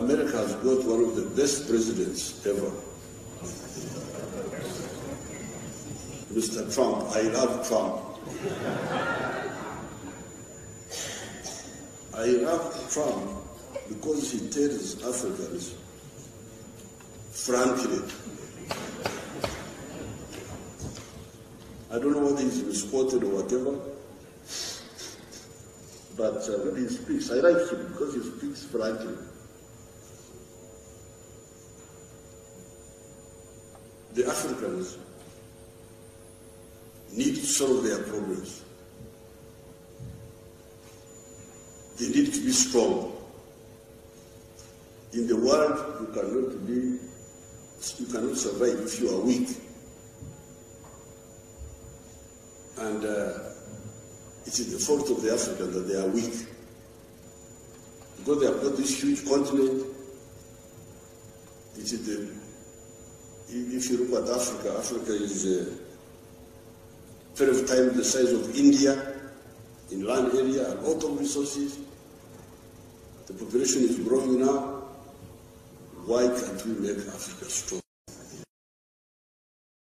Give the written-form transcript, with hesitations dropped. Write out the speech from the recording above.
America has got one of the best presidents ever. Mr. Trump. I love Trump. I love Trump because he tells Africans, frankly, I don't know whether he's misquoted or whatever, but when he speaks, I like him because he speaks frankly. The Africans need to solve their problems. They need to be strong. In the world, you cannot survive if you are weak. And it is the fault of the Africans that they are weak. Because they have got this huge continent, it is if you look at Africa, Africa is 12 times the size of India in land area, a lot of resources. The population is growing now. Why can't we make Africa strong?